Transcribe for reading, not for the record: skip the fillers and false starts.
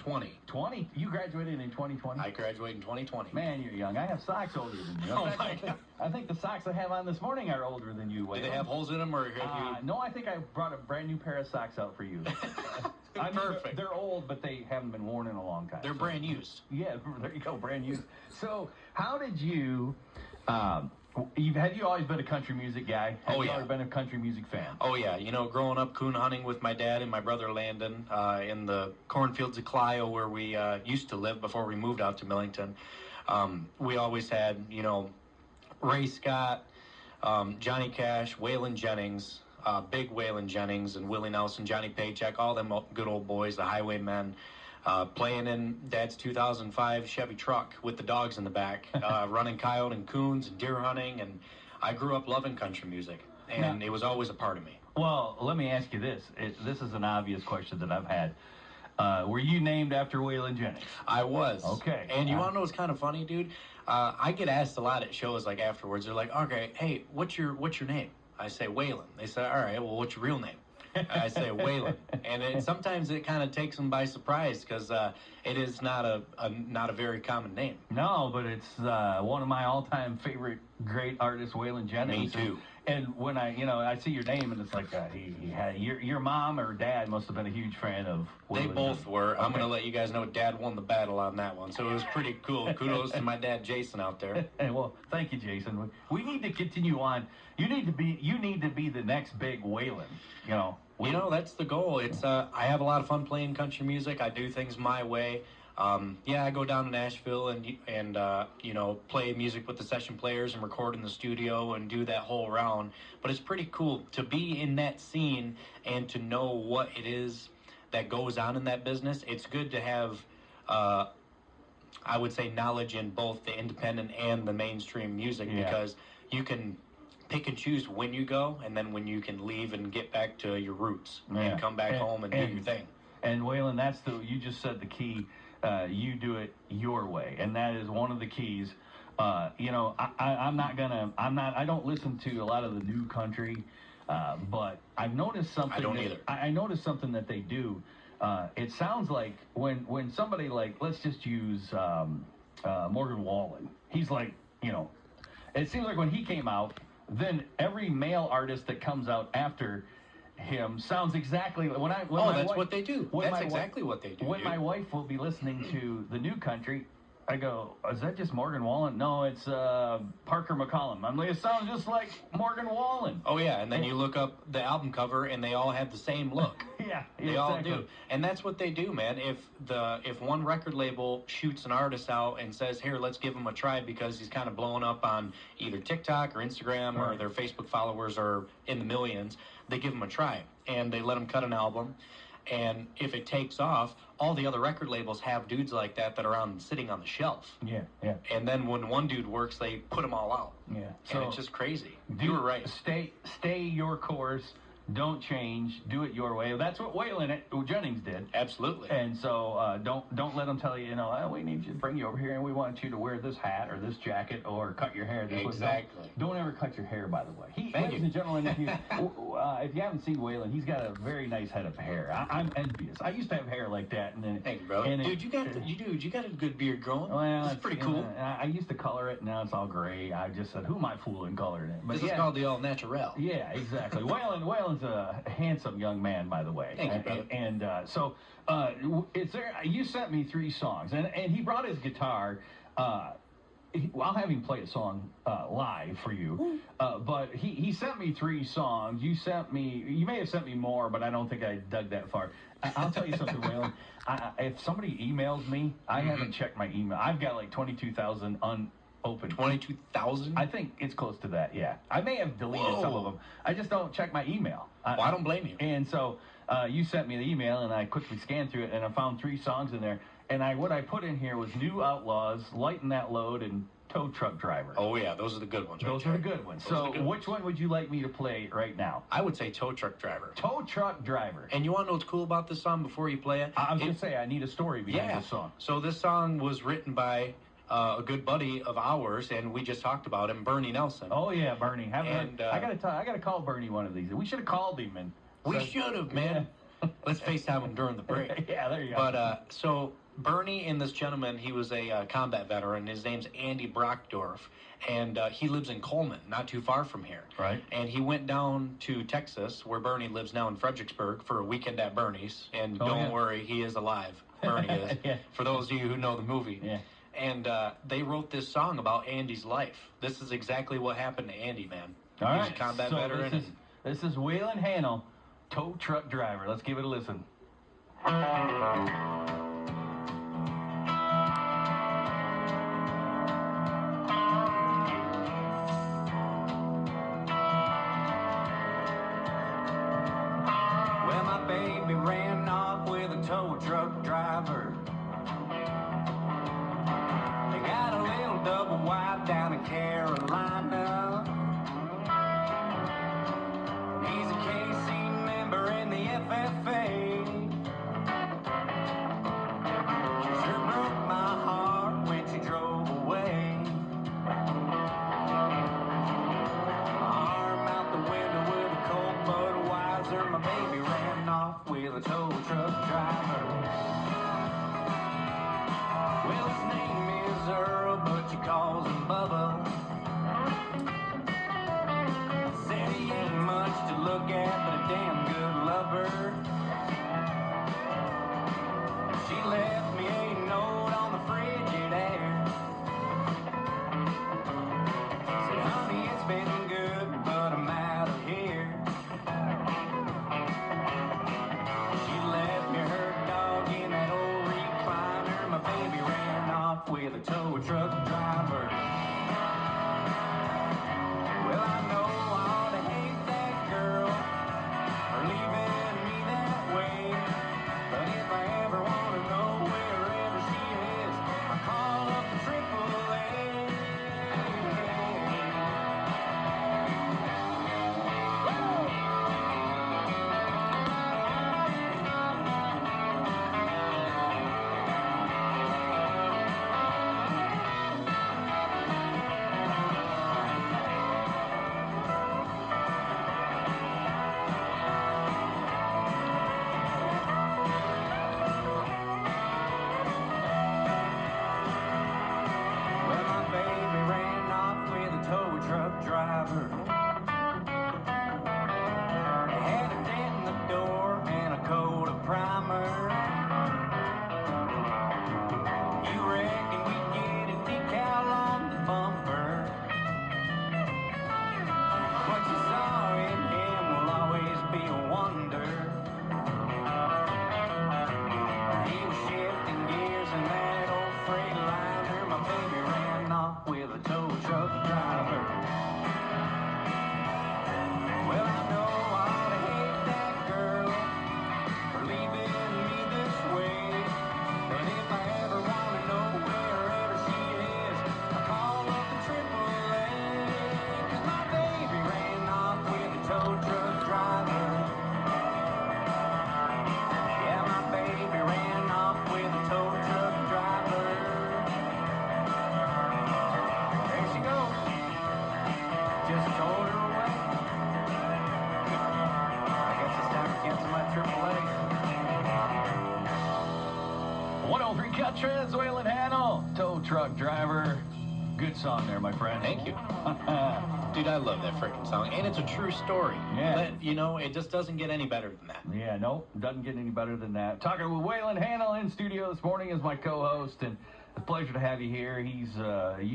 2020. 20? You graduated in 2020? I graduated in 2020. Man, you're young. I have socks older than you. Oh, my God. I think the socks I have on this morning are older than you, Waylon. Do they have holes in them, or have you... No, I think I brought a brand new pair of socks out for you. I mean, Perfect. They're old, but they haven't been worn in a long time. They're brand used. Yeah, there you go, brand used. So, how did you... have you always been a country music guy? Have you always been a country music fan? Oh, yeah. You know, growing up coon hunting with my dad and my brother Landon in the cornfields of Clio, where we used to live before we moved out to Millington, we always had, you know, Ray Scott, Johnny Cash, Waylon Jennings, big Waylon Jennings, and Willie Nelson, Johnny Paycheck, all them good old boys, the Highwaymen. Playing in Dad's 2005 Chevy truck with the dogs in the back, running coyote and coons and deer hunting, and I grew up loving country music, and it was always a part of me. Well, let me ask you this. This is an obvious question that I've had. Were you named after Waylon Jennings? I was. Okay. And you want to know what's kind of funny, dude? I get asked a lot at shows, like afterwards. They're like, "Okay, hey, what's your name?" I say Waylon. They say, "All right, well, what's your real name?" I say Waylon, and sometimes it kind of takes them by surprise, because it is not a very common name. No, but it's one of my all-time favorite great artists, Waylon Jennings. Me too. And when I see your name, and it's like he had your mom or dad must have been a huge fan of Waylon. They both were. Okay. I'm going to let you guys know Dad won the battle on that one, so it was pretty cool. Kudos to my dad, Jason, out there. Well, thank you, Jason. We need to continue on. You need to be the next big Waylon. You know, that's the goal. It's I have a lot of fun playing country music. I do things my way. I go down to Nashville and you know, play music with the session players and record in the studio and do that whole round. But it's pretty cool to be in that scene and to know what it is that goes on in that business. It's good to have, I would say, knowledge in both the independent and the mainstream music, because you can pick and choose when you go, and then when you can leave and get back to your roots and come back home and do your thing. And Waylon, you just said the key. You do it your way, and that is one of the keys. I don't listen to a lot of the new country, but I've noticed something. I don't either. I noticed something that they do. It sounds like when somebody, like, let's just use Morgan Wallen. He's like, it seems like when he came out, then every male artist that comes out after him sounds exactly like that's what they do. That's exactly what they do. When my wife will be listening to the new country, I go, "Is that just Morgan Wallen?" No, it's Parker McCollum. I'm like, it sounds just like Morgan Wallen. Oh yeah, and then you look up the album cover, and they all have the same look. Yeah, they all do, and that's what they do, man. If one record label shoots an artist out and says, "Here, let's give him a try," because he's kind of blowing up on either TikTok or Instagram, or their Facebook followers are in the millions, they give him a try, and they let him cut an album. And if it takes off, all the other record labels have dudes like that are sitting on the shelf. Yeah. And then when one dude works, they put them all out. Yeah. So it's just crazy. You were right. Stay your course. Don't change. Do it your way. That's what Waylon Jennings did. Absolutely. And so don't let them tell you, we need you to bring you over here, and we want you to wear this hat or this jacket or cut your hair this way. Exactly. Don't ever cut your hair, by the way. Thank ladies and gentlemen, if you haven't seen Waylon, he's got a very nice head of hair. I'm envious. I used to have hair like that, and then thank you, brother. Dude, you got a good beard going. Well, it's pretty cool. I used to color it, and now it's all gray. I just said, who am I fooling coloring it? But this is called the all natural. Yeah, exactly. Waylon's a handsome young man, by the way. Thank you, brother. And so, you sent me 3 songs, and he brought his guitar. I'll have him play a song live for you. But he sent me 3 songs. You may have sent me more, but I don't think I dug that far. I'll tell you something, Waylon. If somebody emails me, I haven't checked my email. I've got like 22,000 unopened. 22,000? I think it's close to that, yeah. I may have deleted some of them. I just don't check my email. Well, I don't blame you. And so you sent me the email, and I quickly scanned through it, and I found 3 songs in there. And what I put in here was New Outlaws, Lighten That Load, and Tow Truck Driver. Oh, yeah, those are the good ones. Those are the good ones. So which one would you like me to play right now? I would say Tow Truck Driver. Tow Truck Driver. And you want to know what's cool about this song before you play it? I was going to say, I need a story behind this song. So this song was written by a good buddy of ours, and we just talked about him, Bernie Nelson. Oh yeah, Bernie. I gotta call Bernie one of these. We should have called him. And we should have, man. Let's FaceTime him during the break. Yeah, there you go. But so Bernie and this gentleman, he was a combat veteran. His name's Andy Brockdorf, and he lives in Coleman, not too far from here. Right. And he went down to Texas, where Bernie lives now in Fredericksburg, for a weekend at Bernie's. And don't worry, he is alive. Bernie is. Yeah. For those of you who know the movie. Yeah. And they wrote this song about Andy's life. This is exactly what happened to Andy, man. All He's right. a combat so veteran. This is Waylon Hanel, tow truck driver. Let's give it a listen. Well, my baby ran off with a tow truck driver. They got a little double wide down in Carolina. He's a KC member in the FFA. She sure broke my heart when she drove away. Arm out the window with a cold Budweiser. My baby ran off with a tow truck driver. Well, his name is Earl, but she calls him Bubba. Said he ain't much to look at, but a damn good lover. She left me a note on the Frigidaire. Said, honey, it's been good, but I'm out of here. She left me her dog in that old recliner. My baby ran off with a tow truck driver. Well, I know I ought to hate that girl for leaving me that way. But if I ever want to know wherever she is, I call up the AAA. Well, my baby ran off with a tow truck driver. Had a dent in the door and a coat of primer. You reckon we'd get a decal on the bumper? What you saw in him will always be a wonder. He was shifting gears in that old Freightliner. My baby ran off with a tow truck driver. Well, I know I ought to hate that girl for leaving me this way. But if I ever want to know wherever she is, I call up the AAA. 'Cause my baby ran off with a tow truck driver. Yeah, my baby ran off with a tow truck driver. There she goes. Just towed her away. I guess it's time to cancel my AAA. 103 Cut Trends, Waylon Hanel, tow truck driver. Good song there, my friend. Thank you. Dude, I love that freaking song. And it's a true story. Yeah. But, you know, it just doesn't get any better than that. Yeah, nope, doesn't get any better than that. Talking with Waylon Hanel in studio this morning as my co-host, and it's a pleasure to have you here. He's